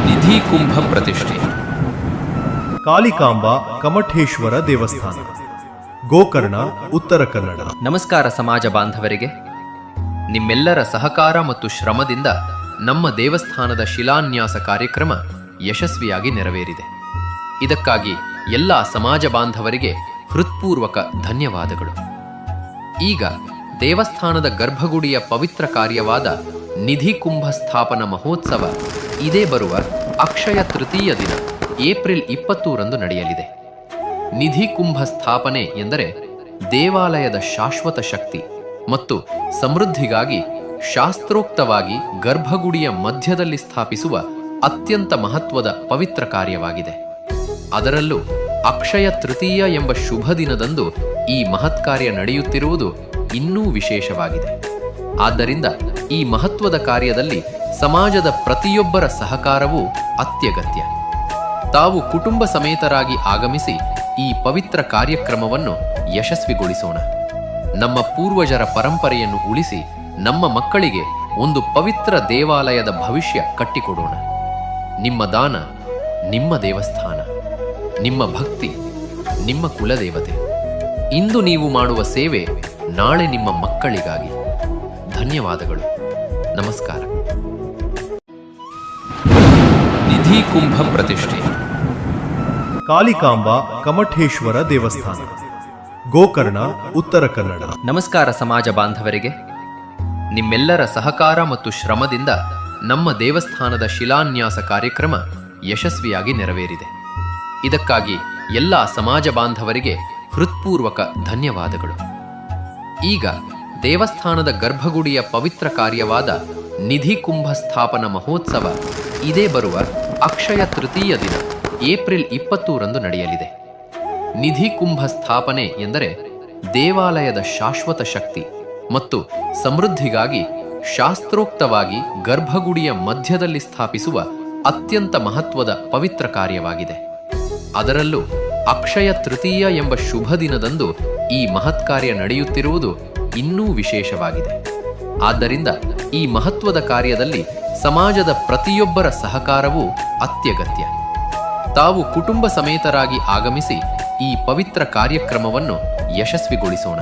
ನಿಧಿ ಕುಂಭ ಪ್ರತಿಷ್ಠೆ. ಕಾಳಿಕಾಂಬಾ ಕಮಠೇಶ್ವರ ದೇವಸ್ಥಾನ, ಗೋಕರ್ಣ, ಉತ್ತರ ಕನ್ನಡ. ನಮಸ್ಕಾರ ಸಮಾಜ ಬಾಂಧವರಿಗೆ. ನಿಮ್ಮೆಲ್ಲರ ಸಹಕಾರ ಮತ್ತು ಶ್ರಮದಿಂದ ನಮ್ಮ ದೇವಸ್ಥಾನದ ಶಿಲಾನ್ಯಾಸ ಕಾರ್ಯಕ್ರಮ ಯಶಸ್ವಿಯಾಗಿ ನೆರವೇರಿದೆ. ಇದಕ್ಕಾಗಿ ಎಲ್ಲ ಸಮಾಜ ಬಾಂಧವರಿಗೆ ಹೃತ್ಪೂರ್ವಕ ಧನ್ಯವಾದಗಳು. ಈಗ ದೇವಸ್ಥಾನದ ಗರ್ಭಗುಡಿಯ ಪವಿತ್ರ ಕಾರ್ಯವಾದ ನಿಧಿ ಕುಂಭ ಸ್ಥಾಪನಾ ಮಹೋತ್ಸವ ಇದೇ ಬರುವ ಅಕ್ಷಯ ತೃತೀಯ ದಿನ ಏಪ್ರಿಲ್ 20ರಂದು ನಡೆಯಲಿದೆ. ನಿಧಿ ಕುಂಭ ಸ್ಥಾಪನೆ ಎಂದರೆ ದೇವಾಲಯದ ಶಾಶ್ವತ ಶಕ್ತಿ ಮತ್ತು ಸಮೃದ್ಧಿಗಾಗಿ ಶಾಸ್ತ್ರೋಕ್ತವಾಗಿ ಗರ್ಭಗುಡಿಯ ಮಧ್ಯದಲ್ಲಿ ಸ್ಥಾಪಿಸುವ ಅತ್ಯಂತ ಮಹತ್ವದ ಪವಿತ್ರ ಕಾರ್ಯವಾಗಿದೆ. ಅದರಲ್ಲೂ ಅಕ್ಷಯ ತೃತೀಯ ಎಂಬ ಶುಭ ದಿನದಂದು ಈ ಮಹತ್ಕಾರ್ಯ ನಡೆಯುತ್ತಿರುವುದು ಇನ್ನೂ ವಿಶೇಷವಾಗಿದೆ. ಆದ್ದರಿಂದ ಈ ಮಹತ್ವದ ಕಾರ್ಯದಲ್ಲಿ ಸಮಾಜದ ಪ್ರತಿಯೊಬ್ಬರ ಸಹಕಾರವೂ ಅತ್ಯಗತ್ಯ. ತಾವು ಕುಟುಂಬ ಸಮೇತರಾಗಿ ಆಗಮಿಸಿ ಈ ಪವಿತ್ರ ಕಾರ್ಯಕ್ರಮವನ್ನು ಯಶಸ್ವಿಗೊಳಿಸೋಣ. ನಮ್ಮ ಪೂರ್ವಜರ ಪರಂಪರೆಯನ್ನು ಉಳಿಸಿ ನಮ್ಮ ಮಕ್ಕಳಿಗೆ ಒಂದು ಪವಿತ್ರ ದೇವಾಲಯದ ಭವಿಷ್ಯ ಕಟ್ಟಿಕೊಡೋಣ. ನಿಮ್ಮ ದಾನ ನಿಮ್ಮ ದೇವಸ್ಥಾನ, ನಿಮ್ಮ ಭಕ್ತಿ ನಿಮ್ಮ ಕುಲದೇವತೆ. ಇಂದು ನೀವು ಮಾಡುವ ಸೇವೆ ನಾಳೆ ನಿಮ್ಮ ಮಕ್ಕಳಿಗಾಗಿ. ಧನ್ಯವಾದಗಳು. ನಮಸ್ಕಾರ. ನಿಧಿ ಕುಂಭ ಪ್ರತಿಷ್ಠೆ. ಕಾಳಿಕಾಂಬಾ ಕಮಠೇಶ್ವರ ದೇವಸ್ಥಾನ, ಗೋಕರ್ಣ, ಉತ್ತರ ಕನ್ನಡ. ನಮಸ್ಕಾರ ಸಮಾಜ ಬಾಂಧವರಿಗೆ. ನಿಮ್ಮೆಲ್ಲರ ಸಹಕಾರ ಮತ್ತು ಶ್ರಮದಿಂದ ನಮ್ಮ ದೇವಸ್ಥಾನದ ಶಿಲಾನ್ಯಾಸ ಕಾರ್ಯಕ್ರಮ ಯಶಸ್ವಿಯಾಗಿ ನೆರವೇರಿದೆ. ಇದಕ್ಕಾಗಿ ಎಲ್ಲ ಸಮಾಜ ಬಾಂಧವರಿಗೆ ಹೃತ್ಪೂರ್ವಕ ಧನ್ಯವಾದಗಳು. ಈಗ ದೇವಸ್ಥಾನದ ಗರ್ಭಗುಡಿಯ ಪವಿತ್ರ ಕಾರ್ಯವಾದ ನಿಧಿ ಕುಂಭ ಸ್ಥಾಪನಾ ಮಹೋತ್ಸವ ಇದೇ ಬರುವ ಅಕ್ಷಯ ತೃತೀಯ ದಿನ ಏಪ್ರಿಲ್ 20ರಂದು ನಡೆಯಲಿದೆ. ನಿಧಿ ಕುಂಭ ಸ್ಥಾಪನೆ ಎಂದರೆ ದೇವಾಲಯದ ಶಾಶ್ವತ ಶಕ್ತಿ ಮತ್ತು ಸಮೃದ್ಧಿಗಾಗಿ ಶಾಸ್ತ್ರೋಕ್ತವಾಗಿ ಗರ್ಭಗುಡಿಯ ಮಧ್ಯದಲ್ಲಿ ಸ್ಥಾಪಿಸುವ ಅತ್ಯಂತ ಮಹತ್ವದ ಪವಿತ್ರ ಕಾರ್ಯವಾಗಿದೆ. ಅದರಲ್ಲೂ ಅಕ್ಷಯ ತೃತೀಯ ಎಂಬ ಶುಭ ದಿನದಂದು ಈ ಮಹತ್ಕಾರ್ಯ ನಡೆಯುತ್ತಿರುವುದು ಇನ್ನೂ ವಿಶೇಷವಾಗಿದೆ. ಆದ್ದರಿಂದ ಈ ಮಹತ್ವದ ಕಾರ್ಯದಲ್ಲಿ ಸಮಾಜದ ಪ್ರತಿಯೊಬ್ಬರ ಸಹಕಾರವೂ ಅತ್ಯಗತ್ಯ. ತಾವು ಕುಟುಂಬ ಸಮೇತರಾಗಿ ಆಗಮಿಸಿ ಈ ಪವಿತ್ರ ಕಾರ್ಯಕ್ರಮವನ್ನು ಯಶಸ್ವಿಗೊಳಿಸೋಣ.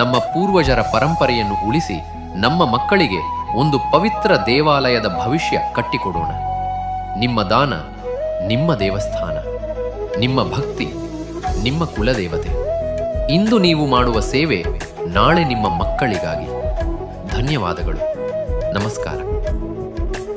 ನಮ್ಮ ಪೂರ್ವಜರ ಪರಂಪರೆಯನ್ನು ಉಳಿಸಿ ನಮ್ಮ ಮಕ್ಕಳಿಗೆ ಒಂದು ಪವಿತ್ರ ದೇವಾಲಯದ ಭವಿಷ್ಯ ಕಟ್ಟಿಕೊಡೋಣ. ನಿಮ್ಮ ದಾನ ನಿಮ್ಮ ದೇವಸ್ಥಾನ, ನಿಮ್ಮ ಭಕ್ತಿ ನಿಮ್ಮ ಕುಲದೇವತೆ. ಇಂದು ನೀವು ಮಾಡುವ ಸೇವೆ ನಾಳೆ ನಿಮ್ಮ ಮಕ್ಕಳಿಗಾಗಿ. ಧನ್ಯವಾದಗಳು. ನಮಸ್ಕಾರ.